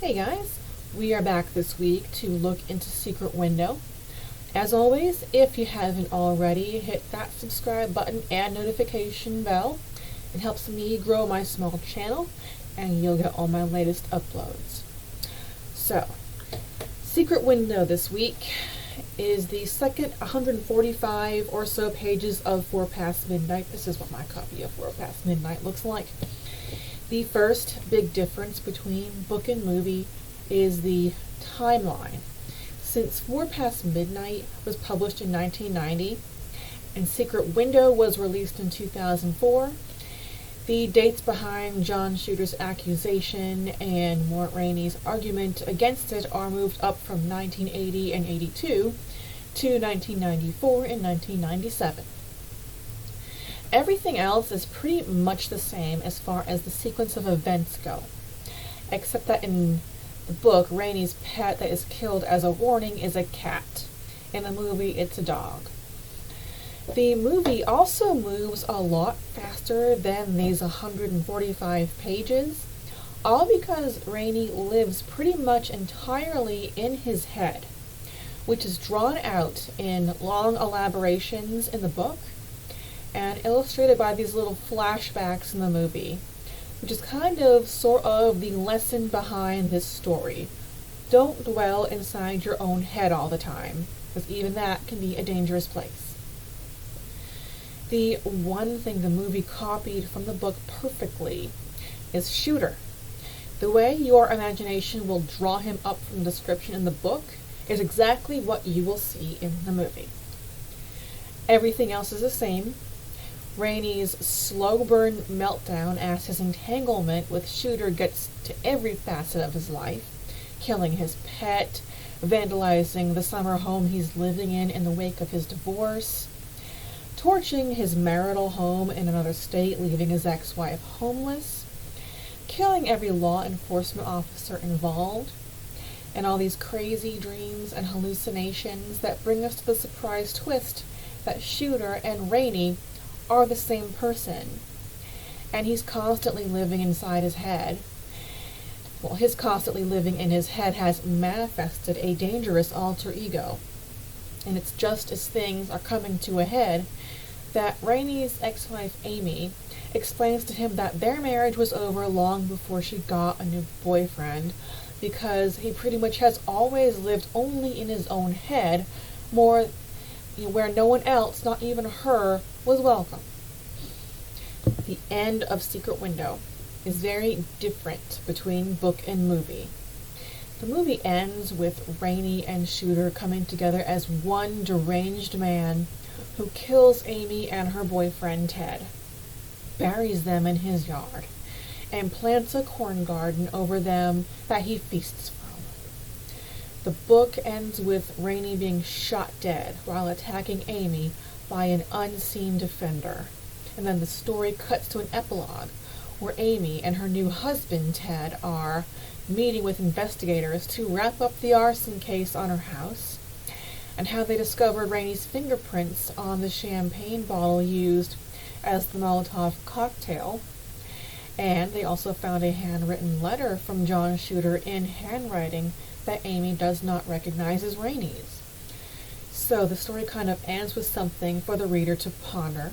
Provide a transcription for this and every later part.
Hey guys, we are back this week to look into Secret Window. As always, if you haven't already, hit that subscribe button and notification bell. It helps me grow my small channel and you'll get all my latest uploads. So, Secret Window this week is the second 145 or so pages of 4 Past Midnight. This is what my copy of 4 Past Midnight looks like. The first big difference between book and movie is the timeline. Since 4 Past Midnight was published in 1990 and Secret Window was released in 2004, the dates behind John Shooter's accusation and Mort Rainey's argument against it are moved up from 1980 and 82 to 1994 and 1997. Everything else is pretty much the same as far as the sequence of events go, except that in the book, Rainey's pet that is killed as a warning is a cat. In the movie, it's a dog. The movie also moves a lot faster than these 145 pages, all because Rainey lives pretty much entirely in his head, which is drawn out in long elaborations in the book and illustrated by these little flashbacks in the movie, which is sort of the lesson behind this story. Don't dwell inside your own head all the time, because even that can be a dangerous place. The one thing the movie copied from the book perfectly is Shooter. The way your imagination will draw him up from the description in the book is exactly what you will see in the movie. Everything else is the same. Rainey's slow burn meltdown as his entanglement with Shooter gets to every facet of his life, killing his pet, vandalizing the summer home he's living in the wake of his divorce, torching his marital home in another state, leaving his ex-wife homeless, killing every law enforcement officer involved, and all these crazy dreams and hallucinations that bring us to the surprise twist that Shooter and Rainey are the same person, and he's constantly living inside his head. Well, his constantly living in his head has manifested a dangerous alter ego, and it's just as things are coming to a head that Rainey's ex-wife Amy explains to him that their marriage was over long before she got a new boyfriend, because he pretty much has always lived only in his own head, where no one else, not even her, was welcome. The end of Secret Window is very different between book and movie. The movie ends with Rainey and Shooter coming together as one deranged man who kills Amy and her boyfriend Ted, buries them in his yard, and plants a corn garden over them that he feasts from. The book ends with Rainey being shot dead while attacking Amy by an unseen defender. And then the story cuts to an epilogue where Amy and her new husband, Ted, are meeting with investigators to wrap up the arson case on her house, and how they discovered Rainey's fingerprints on the champagne bottle used as the Molotov cocktail. And they also found a handwritten letter from John Shooter in handwriting that Amy does not recognize as Rainey's. So the story kind of ends with something for the reader to ponder,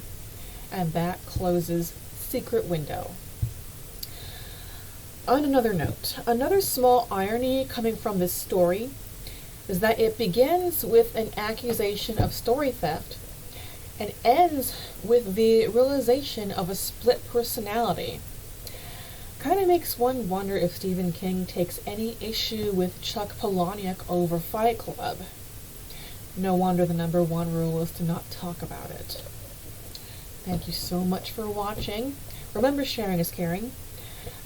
and that closes Secret Window. On another note, another small irony coming from this story is that it begins with an accusation of story theft and ends with the realization of a split personality. Kind of makes one wonder if Stephen King takes any issue with Chuck Palahniuk over Fight Club. No wonder the number one rule is to not talk about it. Thank you so much for watching. Remember, sharing is caring.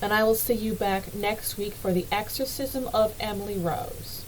And I will see you back next week for The Exorcism of Emily Rose.